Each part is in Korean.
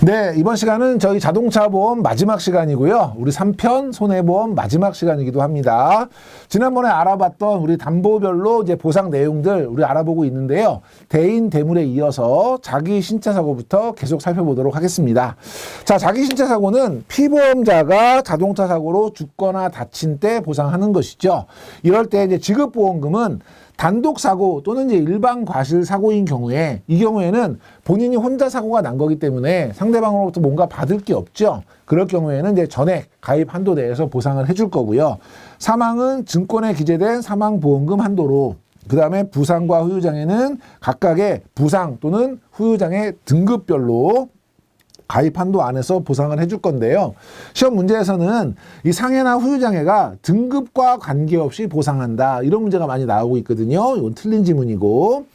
네, 이번 시간은 저희 자동차 보험 마지막 시간이고요. 우리 3편 손해보험 마지막 시간이기도 합니다. 지난번에 알아봤던 우리 담보별로 이제 보상 내용들 우리 알아보고 있는데요. 대인 대물에 이어서 자기 신체 사고부터 계속 살펴보도록 하겠습니다. 자, 자기 신체 사고는 피보험자가 자동차 사고로 죽거나 다친 때 보상하는 것이죠. 이럴 때 이제 지급보험금은 단독 사고 또는 이제 일반 과실 사고인 경우에 이 경우에는 본인이 혼자 사고가 난 거기 때문에 상대방으로부터 뭔가 받을 게 없죠. 그럴 경우에는 이제 전액 가입 한도 내에서 보상을 해줄 거고요. 사망은 증권에 기재된 사망보험금 한도로, 그 다음에 부상과 후유장애는 각각의 부상 또는 후유장애 등급별로 가입 한도 안에서 보상을 해줄 건데요. 시험 문제에서는 이 상해나 후유장애가 등급과 관계없이 보상한다, 이런 문제가 많이 나오고 있거든요. 이건 틀린 지문이고,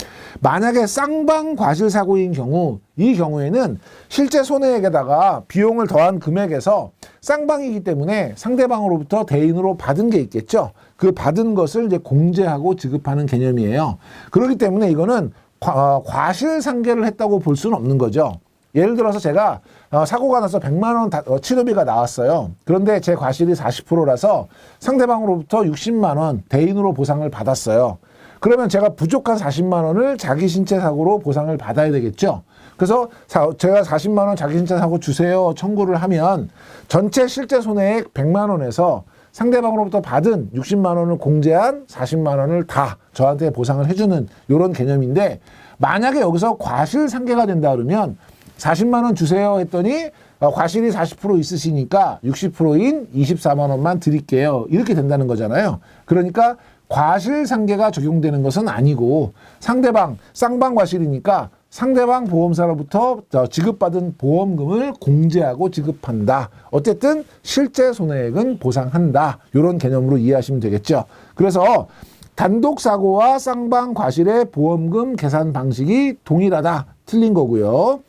만약에 쌍방 과실사고인 경우, 이 경우에는 실제 손해액에다가 비용을 더한 금액에서 쌍방이기 때문에 상대방으로부터 대인으로 받은 게 있겠죠. 그 받은 것을 이제 공제하고 지급하는 개념이에요. 그렇기 때문에 이거는 과실상계를 했다고 볼 수는 없는 거죠. 예를 들어서 제가 사고가 나서 100만 원 치료비가 나왔어요. 그런데 제 과실이 40%라서 상대방으로부터 60만 원 대인으로 보상을 받았어요. 그러면 제가 부족한 40만 원을 자기 신체 사고로 보상을 받아야 되겠죠. 그래서 제가 40만 원 자기 신체 사고 주세요 청구를 하면 전체 실제 손해액 100만 원에서 상대방으로부터 받은 60만 원을 공제한 40만 원을 다 저한테 보상을 해주는 이런 개념인데, 만약에 여기서 과실상계가 된다 그러면 40만 원 주세요 했더니 과실이 40% 있으시니까 60%인 24만 원만 드릴게요, 이렇게 된다는 거잖아요. 그러니까 과실상계가 적용되는 것은 아니고 상대방 쌍방 과실이니까 상대방 보험사로부터 지급받은 보험금을 공제하고 지급한다. 어쨌든 실제 손해액은 보상한다, 이런 개념으로 이해하시면 되겠죠. 그래서 단독 사고와 쌍방 과실의 보험금 계산 방식이 동일하다, 틀린 거고요.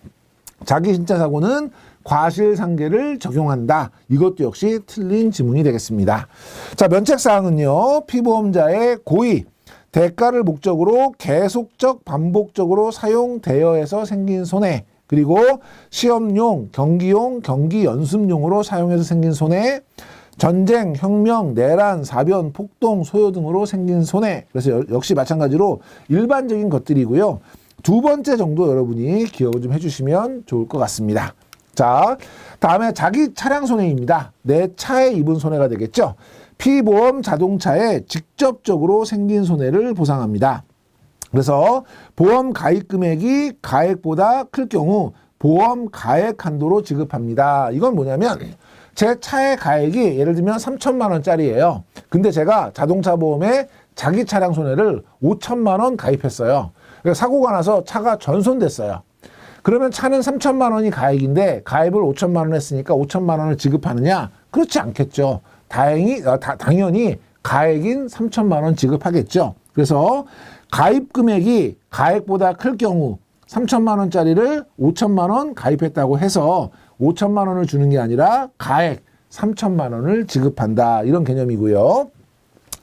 자기 신체 사고는 과실상계를 적용한다, 이것도 역시 틀린 지문이 되겠습니다. 자, 면책사항은요, 피보험자의 고의, 대가를 목적으로 계속적 반복적으로 사용되어서 생긴 손해, 그리고 시험용, 경기용, 경기연습용으로 사용해서 생긴 손해, 전쟁, 혁명, 내란, 사변, 폭동, 소요 등으로 생긴 손해. 그래서 역시 마찬가지로 일반적인 것들이고요. 두 번째 정도 여러분이 기억을 좀 해주시면 좋을 것 같습니다. 자, 다음에 자기 차량 손해입니다. 내 차에 입은 손해가 되겠죠. 피보험 자동차에 직접적으로 생긴 손해를 보상합니다. 그래서 보험 가입 금액이 가액보다 클 경우 보험 가액 한도로 지급합니다. 이건 뭐냐면 제 차의 가액이 예를 들면 3천만 원짜리예요. 근데 제가 자동차 보험에 자기 차량 손해를 5천만 원 가입했어요. 사고가 나서 차가 전손됐어요. 그러면 차는 3천만 원이 가액인데 가입을 5천만 원 했으니까 5천만 원을 지급하느냐? 그렇지 않겠죠. 당연히 가액인 3천만 원 지급하겠죠. 그래서 가입 금액이 가액보다 클 경우 3천만 원짜리를 5천만 원 가입했다고 해서 5천만 원을 주는 게 아니라 가액 3천만 원을 지급한다, 이런 개념이고요.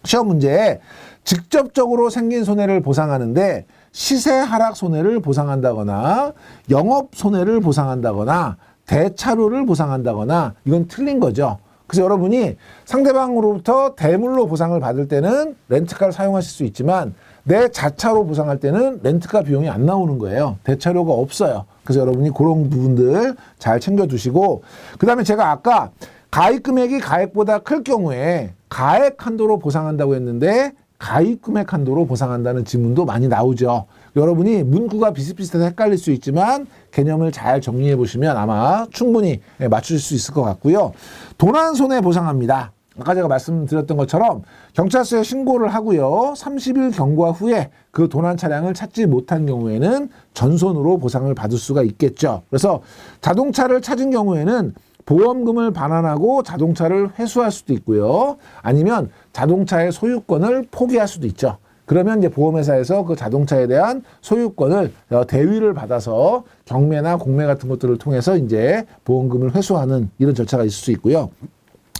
시험 문제에 직접적으로 생긴 손해를 보상하는데 시세 하락 손해를 보상한다거나 영업 손해를 보상한다거나 대차료를 보상한다거나, 이건 틀린 거죠. 그래서 여러분이 상대방으로부터 대물로 보상을 받을 때는 렌트카를 사용하실 수 있지만 내 자차로 보상할 때는 렌트카 비용이 안 나오는 거예요. 대차료가 없어요. 그래서 여러분이 그런 부분들 잘 챙겨두시고, 그 다음에 제가 아까 가입 금액이 가액보다 클 경우에 가액 한도로 보상한다고 했는데 가입 금액 한도로 보상한다는 지문도 많이 나오죠. 여러분이 문구가 비슷비슷해서 헷갈릴 수 있지만 개념을 잘 정리해 보시면 아마 충분히 맞추실 수 있을 것 같고요. 도난 손해 보상합니다. 아까 제가 말씀드렸던 것처럼 경찰서에 신고를 하고요. 30일 경과 후에 그 도난 차량을 찾지 못한 경우에는 전손으로 보상을 받을 수가 있겠죠. 그래서 자동차를 찾은 경우에는 보험금을 반환하고 자동차를 회수할 수도 있고요. 아니면 자동차의 소유권을 포기할 수도 있죠. 그러면 이제 보험회사에서 그 자동차에 대한 소유권을 대위를 받아서 경매나 공매 같은 것들을 통해서 이제 보험금을 회수하는 이런 절차가 있을 수 있고요.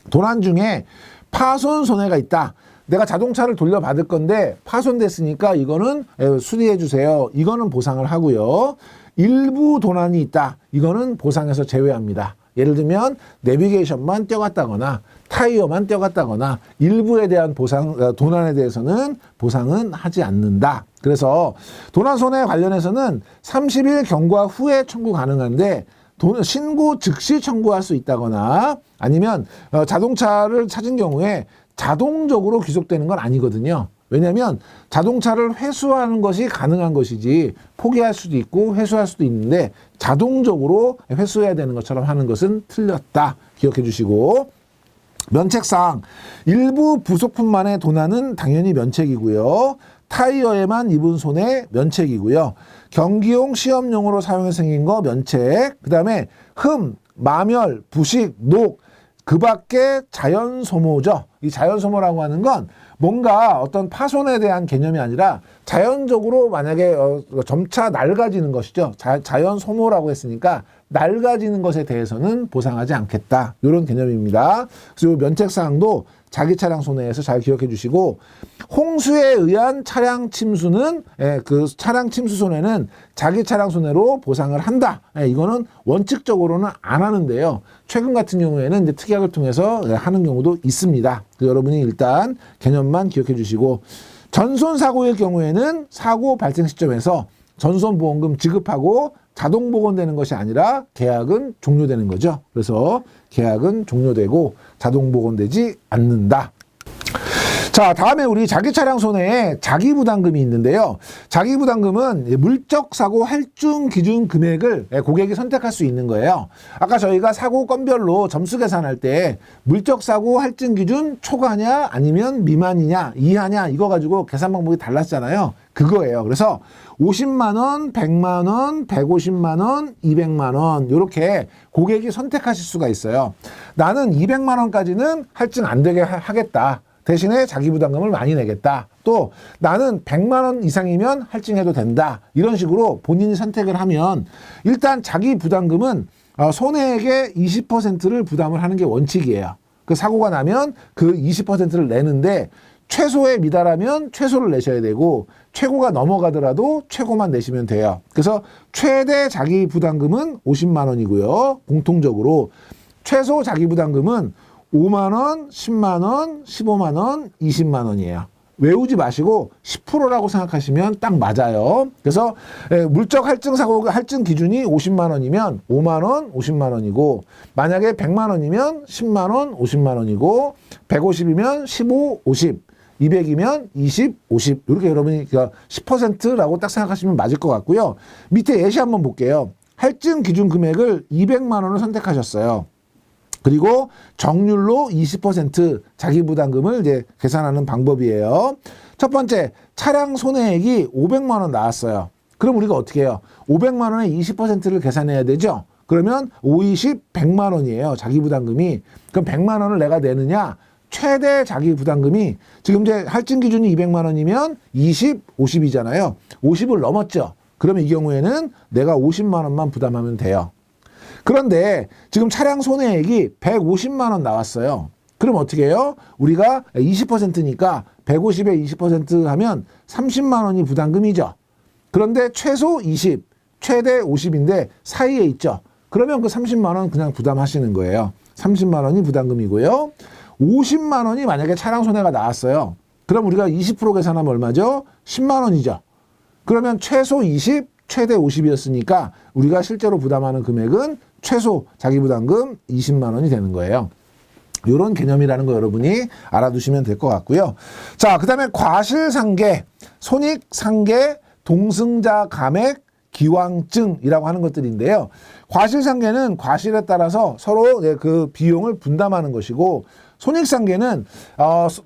도난 중에 파손 손해가 있다. 내가 자동차를 돌려받을 건데 파손됐으니까 이거는 수리해 주세요. 이거는 보상을 하고요. 일부 도난이 있다. 이거는 보상에서 제외합니다. 예를 들면 내비게이션만 떼어갔다거나 타이어만 떼어갔다거나 일부에 대한 도난에 대해서는 보상은 하지 않는다. 그래서 도난 손해 관련해서는 30일 경과 후에 청구 가능한데 신고 즉시 청구할 수 있다거나 아니면 자동차를 찾은 경우에 자동적으로 귀속되는 건 아니거든요. 왜냐하면 자동차를 회수하는 것이 가능한 것이지 포기할 수도 있고 회수할 수도 있는데 자동적으로 회수해야 되는 것처럼 하는 것은 틀렸다. 기억해 주시고 면책상 일부 부속품만의 도난은 당연히 면책이고요. 타이어에만 입은 손해 면책이고요. 경기용 시험용으로 사용해서 생긴 거 면책. 그 다음에 흠, 마멸, 부식, 녹, 그 밖에 자연 소모죠. 이 자연 소모라고 하는 건 뭔가 어떤 파손에 대한 개념이 아니라 자연적으로 만약에 점차 낡아지는 것이죠. 자연 소모라고 했으니까 낡아지는 것에 대해서는 보상하지 않겠다. 이런 개념입니다. 그래서 면책사항도 자기 차량 손해에서 잘 기억해 주시고 홍수에 의한 차량 침수는 그 차량 침수 손해는 자기 차량 손해로 보상을 한다. 이거는 원칙적으로는 안 하는데요. 최근 같은 경우에는 이제 특약을 통해서 하는 경우도 있습니다. 여러분이 일단 개념만 기억해 주시고 전손 사고의 경우에는 사고 발생 시점에서 전손보험금 지급하고 자동 복원되는 것이 아니라 계약은 종료되는 거죠. 그래서 계약은 종료되고 자동 복원되지 않는다. 자, 다음에 우리 자기 차량 손해에 자기부담금이 있는데요. 자기부담금은 물적 사고 할증 기준 금액을 고객이 선택할 수 있는 거예요. 아까 저희가 사고 건별로 점수 계산할 때 물적 사고 할증 기준 초과냐 아니면 미만이냐 이하냐 이거 가지고 계산 방법이 달랐잖아요. 그거예요. 그래서 50만 원, 100만 원, 150만 원, 200만 원 이렇게 고객이 선택하실 수가 있어요. 나는 200만 원까지는 할증 안 되게 하겠다. 대신에 자기부담금을 많이 내겠다. 또 나는 100만 원 이상이면 할증해도 된다. 이런 식으로 본인이 선택을 하면 일단 자기부담금은 손해액의 20%를 부담을 하는 게 원칙이에요. 그 사고가 나면 그 20%를 내는데 최소에 미달하면 최소를 내셔야 되고 최고가 넘어가더라도 최고만 내시면 돼요. 그래서 최대 자기부담금은 50만 원이고요. 공통적으로 최소 자기부담금은 5만 원, 10만 원, 15만 원, 20만 원이에요. 외우지 마시고 10%라고 생각하시면 딱 맞아요. 그래서 물적 할증 사고 할증 기준이 50만 원이면 5만 원, 50만 원이고 만약에 100만 원이면 10만 원, 50만 원이고 150이면 15, 50, 200이면 20, 50 이렇게 여러분이 10%라고 딱 생각하시면 맞을 것 같고요. 밑에 예시 한번 볼게요. 할증 기준 금액을 200만 원을 선택하셨어요. 그리고 정률로 20% 자기부담금을 이제 계산하는 방법이에요. 첫 번째, 차량 손해액이 500만 원 나왔어요. 그럼 우리가 어떻게 해요? 500만 원에 20%를 계산해야 되죠? 그러면 5, 20, 100만 원이에요. 자기부담금이. 그럼 100만 원을 내가 내느냐? 최대 자기부담금이 지금 이제 할증 기준이 200만 원이면 20, 50이잖아요. 50을 넘었죠? 그러면 이 경우에는 내가 50만 원만 부담하면 돼요. 그런데 지금 차량 손해액이 150만 원 나왔어요. 그럼 어떻게 해요? 우리가 20%니까 150에 20% 하면 30만 원이 부담금이죠. 그런데 최소 20, 최대 50인데 사이에 있죠. 그러면 그 30만 원 그냥 부담하시는 거예요. 30만 원이 부담금이고요. 50만 원이 만약에 차량 손해가 나왔어요. 그럼 우리가 20% 계산하면 얼마죠? 10만 원이죠. 그러면 최소 20, 최대 50이었으니까 우리가 실제로 부담하는 금액은 최소 자기부담금 20만 원이 되는 거예요. 이런 개념이라는 거 여러분이 알아두시면 될 것 같고요. 자, 그 다음에 과실상계, 손익상계, 동승자 감액, 기왕증이라고 하는 것들인데요. 과실상계는 과실에 따라서 서로 그 비용을 분담하는 것이고 손익상계는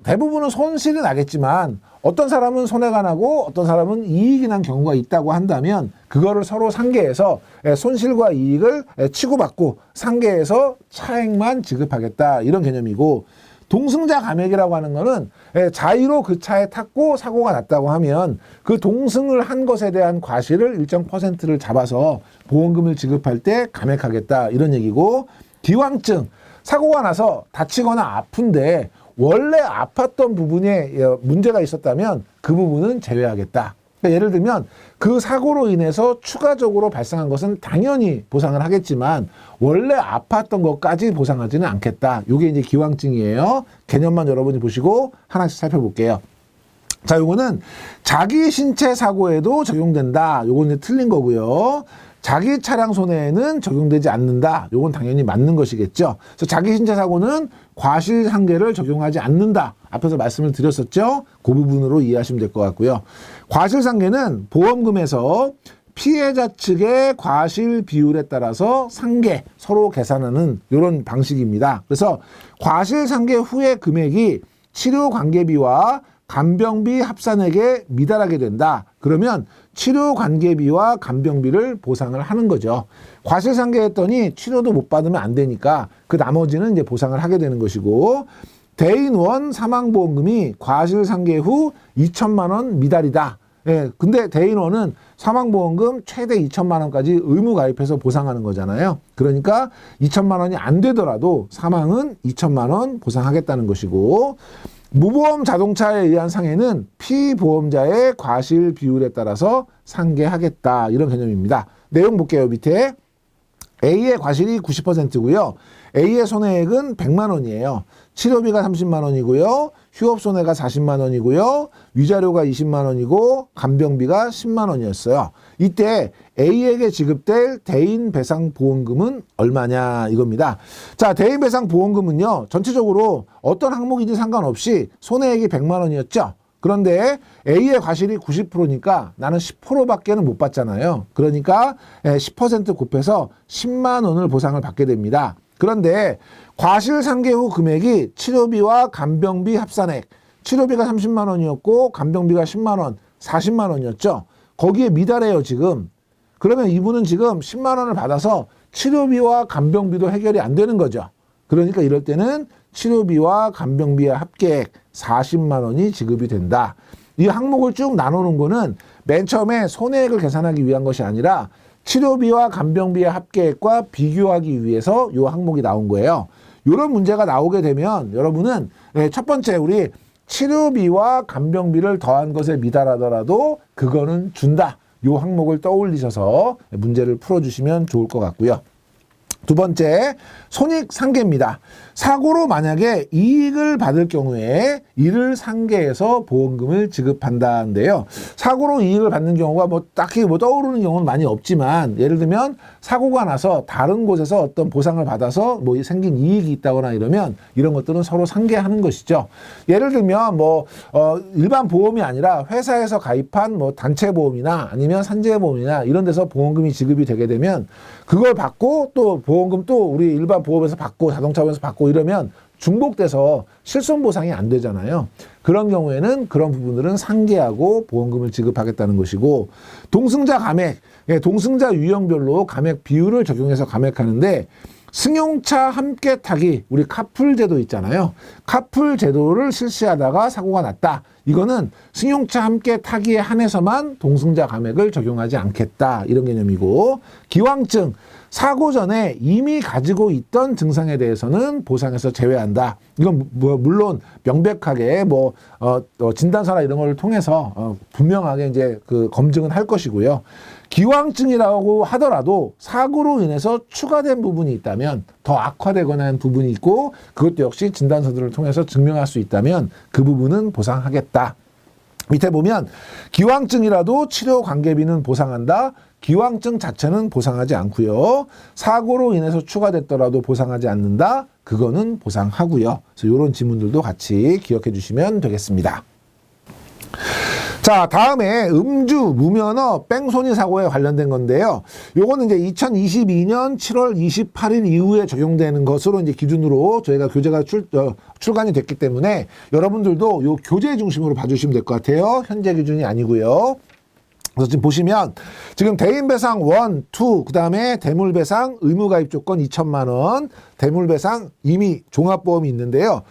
대부분은 손실이 나겠지만 어떤 사람은 손해가 나고 어떤 사람은 이익이 난 경우가 있다고 한다면 그거를 서로 상계해서 손실과 이익을 치고받고 상계해서 차액만 지급하겠다 이런 개념이고 동승자 감액이라고 하는 거는 자의로 그 차에 탔고 사고가 났다고 하면 그 동승을 한 것에 대한 과실을 일정 퍼센트를 잡아서 보험금을 지급할 때 감액하겠다 이런 얘기고 기왕증 사고가 나서 다치거나 아픈데 원래 아팠던 부분에 문제가 있었다면 그 부분은 제외하겠다. 그러니까 예를 들면 그 사고로 인해서 추가적으로 발생한 것은 당연히 보상을 하겠지만 원래 아팠던 것까지 보상하지는 않겠다. 이게 이제 기왕증이에요. 개념만 여러분이 보시고 하나씩 살펴볼게요. 자, 요거는 자기 신체 사고에도 적용된다. 요건 이제 틀린 거고요. 자기 차량 손해에는 적용되지 않는다. 요건 당연히 맞는 것이겠죠. 그래서 자기 신체 사고는 과실상계를 적용하지 않는다. 앞에서 말씀을 드렸었죠. 그 부분으로 이해하시면 될 것 같고요. 과실상계는 보험금에서 피해자 측의 과실 비율에 따라서 상계, 서로 계산하는 이런 방식입니다. 그래서 과실상계 후의 금액이 치료관계비와 간병비 합산액에 미달하게 된다. 그러면 치료관계비와 간병비를 보상을 하는 거죠. 과실상계했더니 치료도 못 받으면 안 되니까 그 나머지는 이제 보상을 하게 되는 것이고, 대인원 사망보험금이 과실상계 후 2천만 원 미달이다. 예, 근데 대인원은 사망보험금 최대 2천만 원까지 의무 가입해서 보상하는 거잖아요. 그러니까 2천만 원이 안 되더라도 사망은 2천만 원 보상하겠다는 것이고, 무보험 자동차에 의한 상해는 피보험자의 과실 비율에 따라서 상계하겠다. 이런 개념입니다. 내용 볼게요. 밑에 A의 과실이 90%고요. A의 손해액은 100만 원이에요. 치료비가 30만 원이고요. 휴업손해가 40만 원이고요. 위자료가 20만 원이고 간병비가 10만 원이었어요. 이때 A에게 지급될 대인배상보험금은 얼마냐 이겁니다. 자, 대인배상보험금은요. 전체적으로 어떤 항목이든 상관없이 손해액이 100만 원이었죠. 그런데 A의 과실이 90%니까 나는 10%밖에는 못 받잖아요. 그러니까 10% 곱해서 10만 원을 보상을 받게 됩니다. 그런데 과실상계 후 금액이 치료비와 간병비 합산액, 치료비가 30만 원이었고 간병비가 10만 원, 40만 원이었죠. 거기에 미달해요 지금. 그러면 이분은 지금 10만 원을 받아서 치료비와 간병비도 해결이 안 되는 거죠. 그러니까 이럴 때는 치료비와 간병비의 합계액 40만 원이 지급이 된다. 이 항목을 쭉 나누는 거는 맨 처음에 손해액을 계산하기 위한 것이 아니라 치료비와 간병비의 합계액과 비교하기 위해서 이 항목이 나온 거예요. 이런 문제가 나오게 되면 여러분은 첫 번째 우리 치료비와 간병비를 더한 것에 미달하더라도 그거는 준다. 이 항목을 떠올리셔서 문제를 풀어주시면 좋을 것 같고요. 두 번째, 손익상계입니다. 사고로 만약에 이익을 받을 경우에 이를 상계해서 보험금을 지급한다는데요. 사고로 이익을 받는 경우가 딱히 떠오르는 경우는 많이 없지만, 예를 들면 사고가 나서 다른 곳에서 어떤 보상을 받아서 생긴 이익이 있다거나 이러면 이런 것들은 서로 상계하는 것이죠. 예를 들면 일반 보험이 아니라 회사에서 가입한 단체 보험이나 아니면 산재보험이나 이런 데서 보험금이 지급이 되게 되면 그걸 받고 또 보험금 또 우리 일반 보험에서 받고 자동차 보험에서 받고 이러면 중복돼서 실손보상이 안 되잖아요. 그런 경우에는 그런 부분들은 상계하고 보험금을 지급하겠다는 것이고, 동승자 감액, 동승자 유형별로 감액 비율을 적용해서 감액하는데, 승용차 함께 타기, 우리 카풀 제도 있잖아요. 카풀 제도를 실시하다가 사고가 났다. 이거는 승용차 함께 타기에 한해서만 동승자 감액을 적용하지 않겠다. 이런 개념이고, 기왕증, 사고 전에 이미 가지고 있던 증상에 대해서는 보상에서 제외한다. 이건 물론 명백하게 진단서나 이런 걸 통해서 분명하게 이제 그 검증은 할 것이고요. 기왕증이라고 하더라도 사고로 인해서 추가된 부분이 있다면, 더 악화되거나 한 부분이 있고 그것도 역시 진단서들을 통해서 증명할 수 있다면 그 부분은 보상하겠다. 밑에 보면 기왕증이라도 치료 관계비는 보상한다. 기왕증 자체는 보상하지 않고요. 사고로 인해서 추가됐더라도 보상하지 않는다. 그거는 보상하고요. 그래서 이런 지문들도 같이 기억해 주시면 되겠습니다. 자, 다음에 음주, 무면허, 뺑소니 사고에 관련된 건데요. 요거는 이제 2022년 7월 28일 이후에 적용되는 것으로 이제 기준으로 저희가 교재가 출간이 됐기 때문에 여러분들도 요 교재 중심으로 봐주시면 될 것 같아요. 현재 기준이 아니고요. 그래서 지금 보시면 지금 대인배상 1, 2, 그 다음에 대물배상 의무가입 조건 2천만 원, 대물배상 이미 종합보험이 있는데요.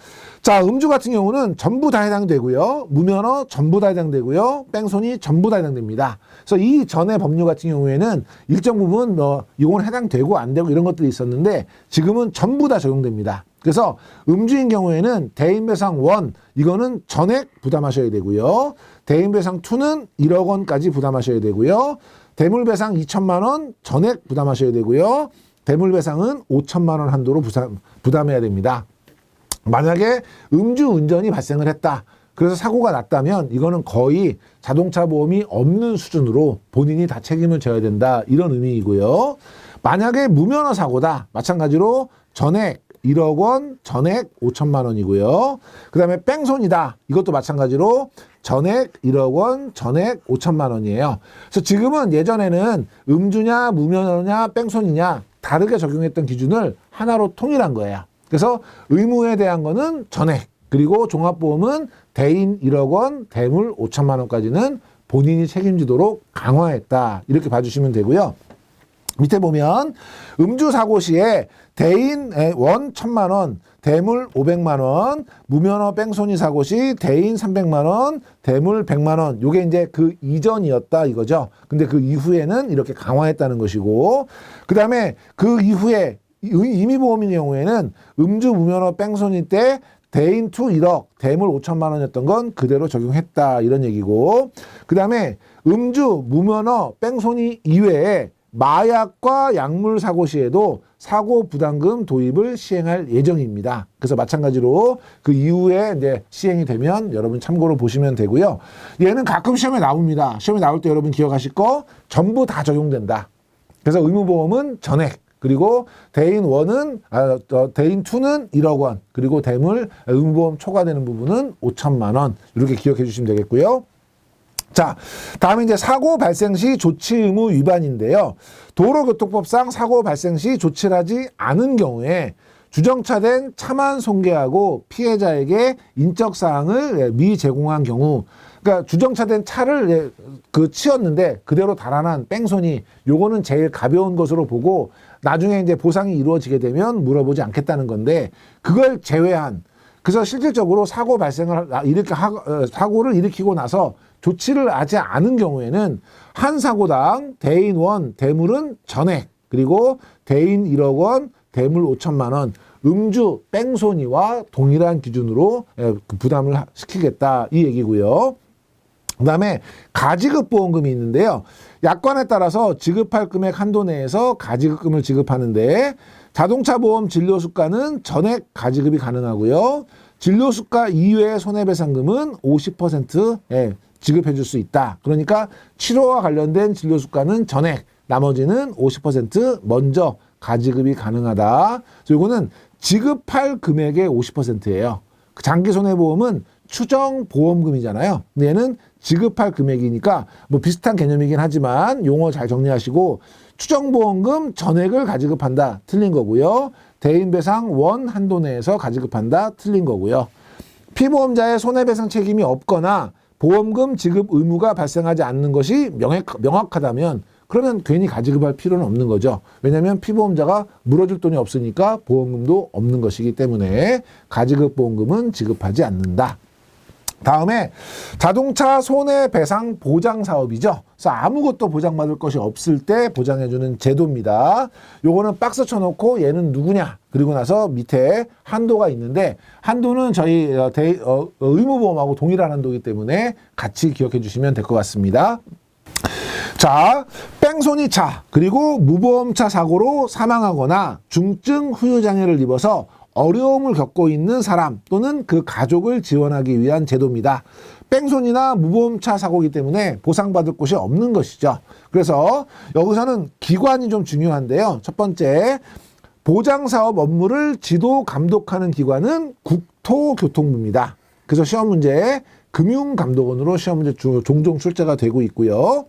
자, 음주 같은 경우는 전부 다 해당되고요. 무면허 전부 다 해당되고요. 뺑소니 전부 다 해당됩니다. 그래서 이 전에 법률 같은 경우에는 일정 부분 이건 해당되고 안 되고 이런 것들이 있었는데 지금은 전부 다 적용됩니다. 그래서 음주인 경우에는 대인배상 1 이거는 전액 부담하셔야 되고요. 대인배상 2는 1억 원까지 부담하셔야 되고요. 대물배상 2천만 원 전액 부담하셔야 되고요. 대물배상은 5천만 원 한도로 부담해야 됩니다. 만약에 음주운전이 발생을 했다. 그래서 사고가 났다면 이거는 거의 자동차 보험이 없는 수준으로 본인이 다 책임을 져야 된다. 이런 의미이고요. 만약에 무면허 사고다. 마찬가지로 전액 1억 원, 전액 5천만 원이고요. 그 다음에 뺑소니다. 이것도 마찬가지로 전액 1억 원, 전액 5천만 원이에요. 그래서 지금은 예전에는 음주냐, 무면허냐, 뺑소니냐 다르게 적용했던 기준을 하나로 통일한 거예요. 그래서 의무에 대한 거는 전액, 그리고 종합보험은 대인 1억 원, 대물 5천만 원까지는 본인이 책임지도록 강화했다. 이렇게 봐주시면 되고요. 밑에 보면 음주 사고 시에 대인 1천만 원, 대물 500만 원, 무면허 뺑소니 사고 시 대인 300만 원, 대물 100만 원. 요게 이제 그 이전이었다 이거죠. 근데 그 이후에는 이렇게 강화했다는 것이고, 그다음에 그 이후에 임의보험인 경우에는 음주 무면허 뺑소니 때 대인 2 1억, 대물 5천만 원이었던 건 그대로 적용했다 이런 얘기고, 그다음에 음주 무면허 뺑소니 이외에 마약과 약물 사고 시에도 사고 부담금 도입을 시행할 예정입니다. 그래서 마찬가지로 그 이후에 이제 시행이 되면 여러분 참고로 보시면 되고요. 얘는 가끔 시험에 나옵니다. 시험에 나올 때 여러분 기억하실 거 전부 다 적용된다. 그래서 의무보험은 전액, 그리고 대인 1은 대인 2는 1억 원, 그리고 대물 의무보험 초과되는 부분은 5천만 원 이렇게 기억해 주시면 되겠고요. 자, 다음에 이제 사고 발생 시 조치 의무 위반인데요. 도로교통법상 사고 발생 시 조치를 하지 않은 경우에 주정차된 차만 손괴하고 피해자에게 인적사항을 미제공한 경우, 그러니까 주정차된 차를 치웠는데 그대로 달아난 뺑소니, 요거는 제일 가벼운 것으로 보고 나중에 이제 보상이 이루어지게 되면 물어보지 않겠다는 건데, 그걸 제외한, 그래서 실질적으로 사고를 일으키고 나서 조치를 하지 않은 경우에는 한 사고당 대인 1, 대물은 전액, 그리고 대인 1억 원, 대물 5천만 원, 음주 뺑소니와 동일한 기준으로 부담을 시키겠다 이 얘기고요. 그 다음에 가지급 보험금이 있는데요. 약관에 따라서 지급할 금액 한도 내에서 가지급금을 지급하는데, 자동차 보험 진료수가는 전액 가지급이 가능하고요. 진료수가 이외의 손해배상금은 50% 지급해 줄 수 있다. 그러니까 치료와 관련된 진료수가는 전액, 나머지는 50% 먼저 가지급이 가능하다. 이거는 지급할 금액의 50%예요. 장기 손해보험은 추정 보험금이잖아요. 근데 얘는 지급할 금액이니까 뭐 비슷한 개념이긴 하지만 용어 잘 정리하시고, 추정 보험금 전액을 가지급한다. 틀린 거고요. 대인배상 1 한도 내에서 가지급한다. 틀린 거고요. 피보험자의 손해배상 책임이 없거나 보험금 지급 의무가 발생하지 않는 것이 명확하다면 그러면 괜히 가지급할 필요는 없는 거죠. 왜냐하면 피보험자가 물어줄 돈이 없으니까 보험금도 없는 것이기 때문에 가지급 보험금은 지급하지 않는다. 다음에 자동차 손해배상 보장 사업이죠. 그래서 아무것도 보장받을 것이 없을 때 보장해주는 제도입니다. 요거는 박스 쳐놓고 얘는 누구냐, 그리고 나서 밑에 한도가 있는데, 한도는 저희 의무보험하고 동일한 한도이기 때문에 같이 기억해 주시면 될 것 같습니다. 자, 뺑소니차 그리고 무보험차 사고로 사망하거나 중증 후유장애를 입어서 어려움을 겪고 있는 사람 또는 그 가족을 지원하기 위한 제도입니다. 뺑소니나 무보험차 사고이기 때문에 보상받을 곳이 없는 것이죠. 그래서 여기서는 기관이 좀 중요한데요. 첫 번째, 보장사업 업무를 지도 감독하는 기관은 국토교통부입니다. 그래서 시험 문제에 금융감독원으로 시험 문제 종종 출제가 되고 있고요.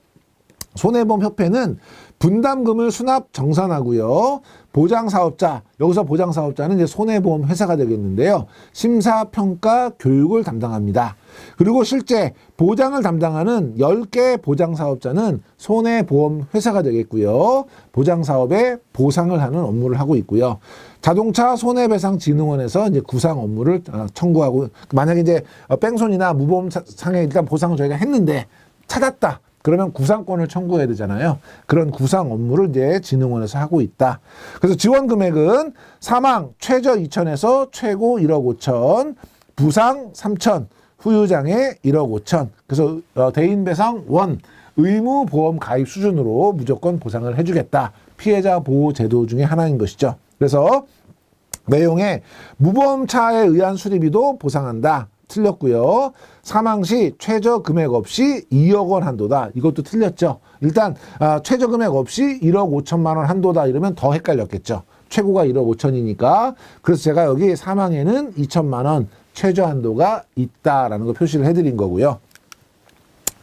손해보험협회는 분담금을 수납 정산하고요. 보장사업자, 여기서 보장사업자는 이제 손해보험 회사가 되겠는데요. 심사, 평가, 교육을 담당합니다. 그리고 실제 보장을 담당하는 10개 보장사업자는 손해보험 회사가 되겠고요. 보장사업에 보상을 하는 업무를 하고 있고요. 자동차 손해배상진흥원에서 이제 구상 업무를 청구하고, 만약에 이제 뺑소니나 무보험상에 일단 보상을 저희가 했는데 찾았다. 그러면 구상권을 청구해야 되잖아요. 그런 구상 업무를 이제 진흥원에서 하고 있다. 그래서 지원 금액은 사망 최저 2천에서 최고 1억 5천, 부상 3천, 후유장애 1억 5천. 그래서 대인 배상 원 의무 보험 가입 수준으로 무조건 보상을 해주겠다. 피해자 보호 제도 중에 하나인 것이죠. 그래서 내용에 무보험차에 의한 수리비도 보상한다. 틀렸고요. 사망 시 최저 금액 없이 2억 원 한도다. 이것도 틀렸죠. 일단 최저 금액 없이 1억 5천만 원 한도다 이러면 더 헷갈렸겠죠. 최고가 1억 5천이니까. 그래서 제가 여기 사망에는 2천만 원 최저 한도가 있다라는 거 표시를 해드린 거고요.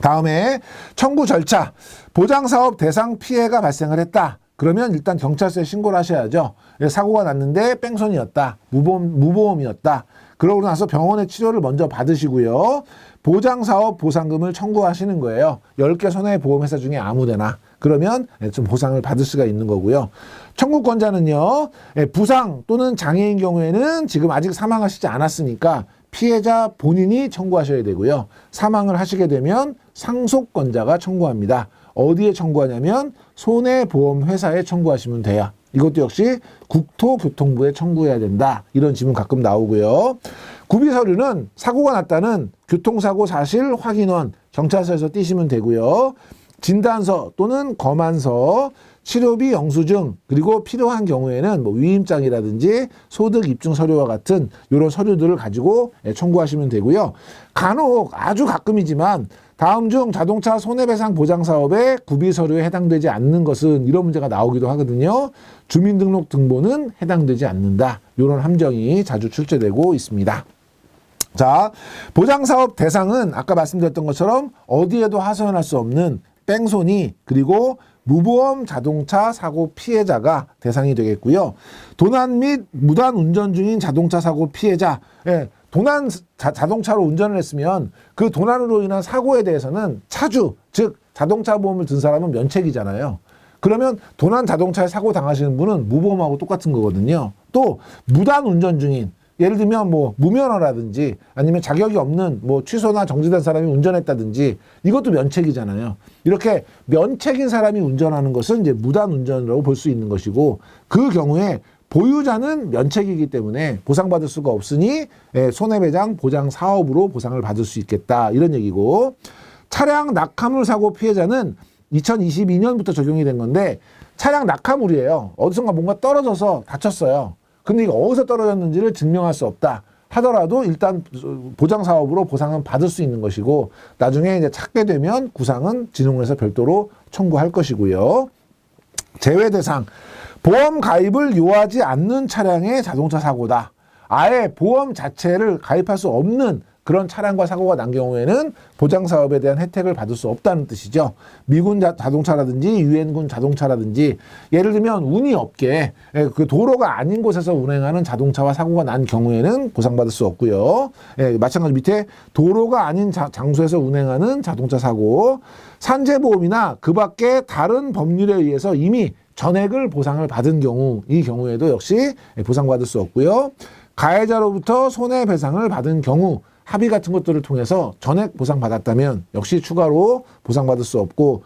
다음에 청구 절차. 보장사업 대상 피해가 발생을 했다. 그러면 일단 경찰서에 신고를 하셔야죠. 사고가 났는데 뺑소니였다. 무보험이었다. 그러고 나서 병원의 치료를 먼저 받으시고요. 보장사업 보상금을 청구하시는 거예요. 10개 손해보험회사 중에 아무데나. 그러면 좀 보상을 받을 수가 있는 거고요. 청구권자는요. 부상 또는 장애인 경우에는 지금 아직 사망하시지 않았으니까 피해자 본인이 청구하셔야 되고요. 사망을 하시게 되면 상속권자가 청구합니다. 어디에 청구하냐면 손해보험회사에 청구하시면 돼요. 이것도 역시 국토교통부에 청구해야 된다. 이런 질문 가끔 나오고요. 구비서류는 사고가 났다는 교통사고 사실 확인원 경찰서에서 띄시면 되고요. 진단서 또는 검안서, 치료비 영수증, 그리고 필요한 경우에는 뭐 위임장이라든지 소득 입증 서류와 같은 이런 서류들을 가지고 청구하시면 되고요. 간혹 아주 가끔이지만 다음 중 자동차 손해배상 보장 사업에 구비 서류에 해당되지 않는 것은 이런 문제가 나오기도 하거든요. 주민등록 등본은 해당되지 않는다. 이런 함정이 자주 출제되고 있습니다. 자, 보장사업 대상은 아까 말씀드렸던 것처럼 어디에도 하소연할 수 없는 뺑소니 그리고 무보험 자동차 사고 피해자가 대상이 되겠고요. 도난 및 무단 운전 중인 자동차 사고 피해자, 도난 자동차로 운전을 했으면 그 도난으로 인한 사고에 대해서는 차주, 즉 자동차 보험을 든 사람은 면책이잖아요. 그러면 도난 자동차에 사고 당하시는 분은 무보험하고 똑같은 거거든요. 또 무단 운전 중인, 예를 들면 뭐 무면허라든지 아니면 자격이 없는 뭐 취소나 정지된 사람이 운전했다든지 이것도 면책이잖아요. 이렇게 면책인 사람이 운전하는 것은 이제 무단 운전이라고 볼 수 있는 것이고, 그 경우에 보유자는 면책이기 때문에 보상받을 수가 없으니 손해배상 보장 사업으로 보상을 받을 수 있겠다, 이런 얘기고, 차량 낙하물 사고 피해자는 2022년부터 적용이 된 건데, 차량 낙하물이에요. 어디선가 뭔가 떨어져서 다쳤어요. 근데 이거 어디서 떨어졌는지를 증명할 수 없다 하더라도 일단 보장 사업으로 보상은 받을 수 있는 것이고, 나중에 이제 찾게 되면 구상은 진흥원에서 별도로 청구할 것이고요. 제외 대상, 보험 가입을 요하지 않는 차량의 자동차 사고다. 아예 보험 자체를 가입할 수 없는 그런 차량과 사고가 난 경우에는 보장 사업에 대한 혜택을 받을 수 없다는 뜻이죠. 미군 자동차라든지 유엔군 자동차라든지, 예를 들면 운이 없게 그 도로가 아닌 곳에서 운행하는 자동차와 사고가 난 경우에는 보상받을 수 없고요. 마찬가지로 밑에 도로가 아닌 장소에서 운행하는 자동차 사고, 산재보험이나 그 밖에 다른 법률에 의해서 이미 전액을 보상을 받은 경우, 이 경우에도 역시 보상받을 수 없고요. 가해자로부터 손해배상을 받은 경우, 합의 같은 것들을 통해서 전액 보상받았다면 역시 추가로 보상받을 수 없고,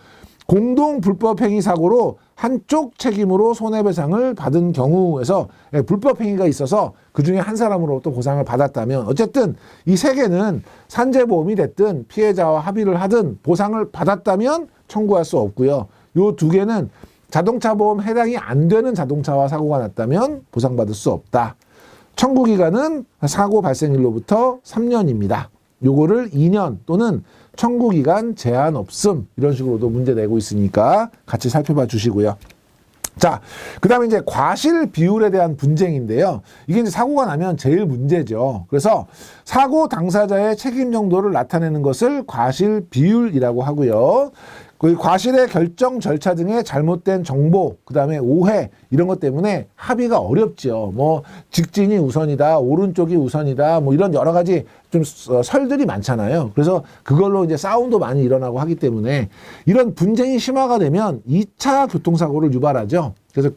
공동 불법행위 사고로 한쪽 책임으로 손해배상을 받은 경우에서 불법행위가 있어서 그중에 한 사람으로부터 보상을 받았다면, 어쨌든 이 세 개는 산재보험이 됐든 피해자와 합의를 하든 보상을 받았다면 청구할 수 없고요. 요 두 개는 자동차 보험 해당이 안 되는 자동차와 사고가 났다면 보상받을 수 없다. 청구기간은 사고 발생일로부터 3년입니다. 요거를 2년 또는 청구기간 제한 없음, 이런 식으로도 문제 내고 있으니까 같이 살펴봐 주시고요. 자, 그 다음에 이제 과실 비율에 대한 분쟁인데요. 이게 이제 사고가 나면 제일 문제죠. 그래서 사고 당사자의 책임 정도를 나타내는 것을 과실 비율이라고 하고요. 그 과실의 결정 절차 등의 잘못된 정보, 그 다음에 오해, 이런 것 때문에 합의가 어렵죠. 뭐 직진이 우선이다, 오른쪽이 우선이다, 뭐 이런 여러 가지 좀 설들이 많잖아요. 그래서 그걸로 이제 싸움도 많이 일어나고 하기 때문에 이런 분쟁이 심화가 되면 2차 교통사고를 유발하죠. 그래서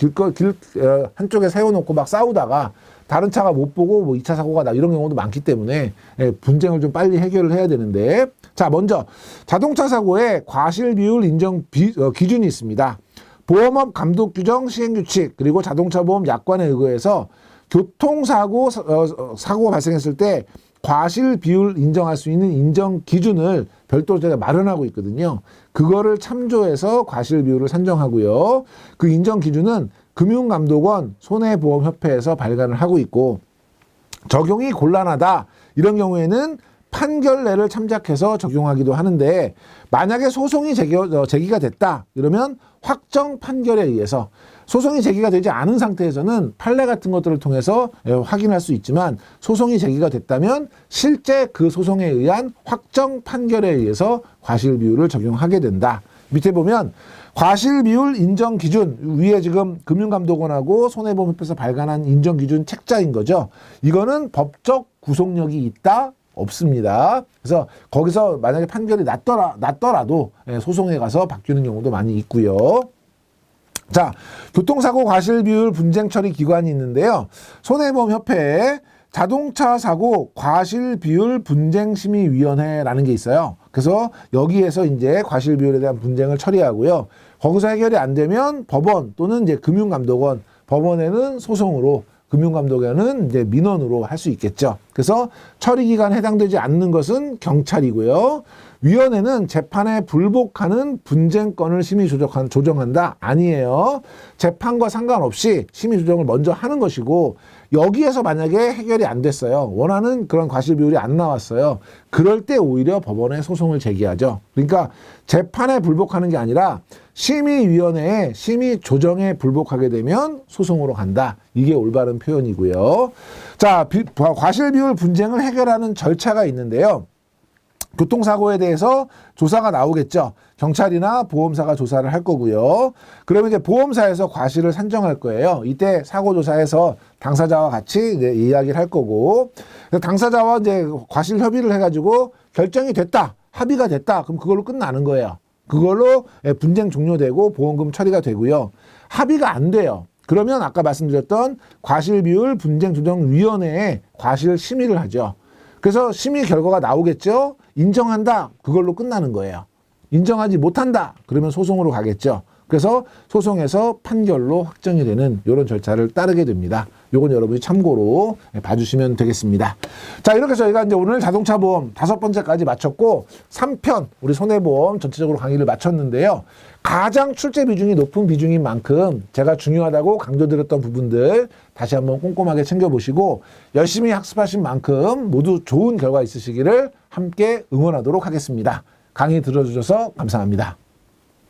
한쪽에 세워놓고 막 싸우다가 다른 차가 못 보고 뭐 2차 사고가 나, 이런 경우도 많기 때문에 분쟁을 좀 빨리 해결을 해야 되는데, 자, 먼저 자동차 사고에 과실 비율 인정 기준이 있습니다. 보험업 감독 규정 시행 규칙 그리고 자동차 보험 약관에 의거해서 사고가 발생했을 때 과실 비율 인정할 수 있는 인정 기준을 별도로 제가 마련하고 있거든요. 그거를 참조해서 과실 비율을 산정하고요. 그 인정 기준은 금융감독원 손해보험협회에서 발간을 하고 있고, 적용이 곤란하다 이런 경우에는 판결례를 참작해서 적용하기도 하는데, 만약에 소송이 제기가 됐다 이러면 확정 판결에 의해서, 소송이 제기가 되지 않은 상태에서는 판례 같은 것들을 통해서 확인할 수 있지만, 소송이 제기가 됐다면 실제 그 소송에 의한 확정 판결에 의해서 과실 비율을 적용하게 된다. 밑에 보면 과실 비율 인정 기준, 위에 지금 금융감독원하고 손해보험협회에서 발간한 인정 기준 책자인 거죠. 이거는 법적 구속력이 있다? 없습니다. 그래서 거기서 만약에 판결이 났더라도 소송에 가서 바뀌는 경우도 많이 있고요. 자, 교통사고 과실 비율 분쟁 처리 기관이 있는데요. 손해보험협회에 자동차 사고 과실 비율 분쟁 심의위원회라는 게 있어요. 그래서 여기에서 이제 과실 비율에 대한 분쟁을 처리하고요. 거기서 해결이 안 되면 법원 또는 이제 금융감독원, 법원에는 소송으로, 금융감독원은 이제 민원으로 할 수 있겠죠. 그래서 처리 기간에 해당되지 않는 것은 경찰이고요. 위원회는 재판에 불복하는 분쟁권을 심의 조정한다? 아니에요. 재판과 상관없이 심의 조정을 먼저 하는 것이고, 여기에서 만약에 해결이 안 됐어요. 원하는 그런 과실 비율이 안 나왔어요. 그럴 때 오히려 법원에 소송을 제기하죠. 그러니까 재판에 불복하는 게 아니라 심의위원회에 심의 조정에 불복하게 되면 소송으로 간다. 이게 올바른 표현이고요. 자, 과실 비율 분쟁을 해결하는 절차가 있는데요. 교통사고에 대해서 조사가 나오겠죠. 경찰이나 보험사가 조사를 할 거고요. 그러면 이제 보험사에서 과실을 산정할 거예요. 이때 사고조사에서 당사자와 같이 이제 이야기를 할 거고, 당사자와 이제 과실 협의를 해가지고 결정이 됐다, 합의가 됐다, 그럼 그걸로 끝나는 거예요. 그걸로 분쟁 종료되고 보험금 처리가 되고요. 합의가 안 돼요. 그러면 아까 말씀드렸던 과실비율 분쟁조정위원회에 과실 심의를 하죠. 그래서 심의 결과가 나오겠죠. 인정한다, 그걸로 끝나는 거예요. 인정하지 못한다, 그러면 소송으로 가겠죠. 그래서 소송에서 판결로 확정이 되는 이런 절차를 따르게 됩니다. 요건 여러분이 참고로 봐주시면 되겠습니다. 자, 이렇게 저희가 이제 오늘 자동차 보험 5번째까지 마쳤고, 3편 우리 손해보험 전체적으로 강의를 마쳤는데요. 가장 출제 비중이 높은 비중인 만큼 제가 중요하다고 강조드렸던 부분들 다시 한번 꼼꼼하게 챙겨보시고, 열심히 학습하신 만큼 모두 좋은 결과 있으시기를 함께 응원하도록 하겠습니다. 강의 들어주셔서 감사합니다.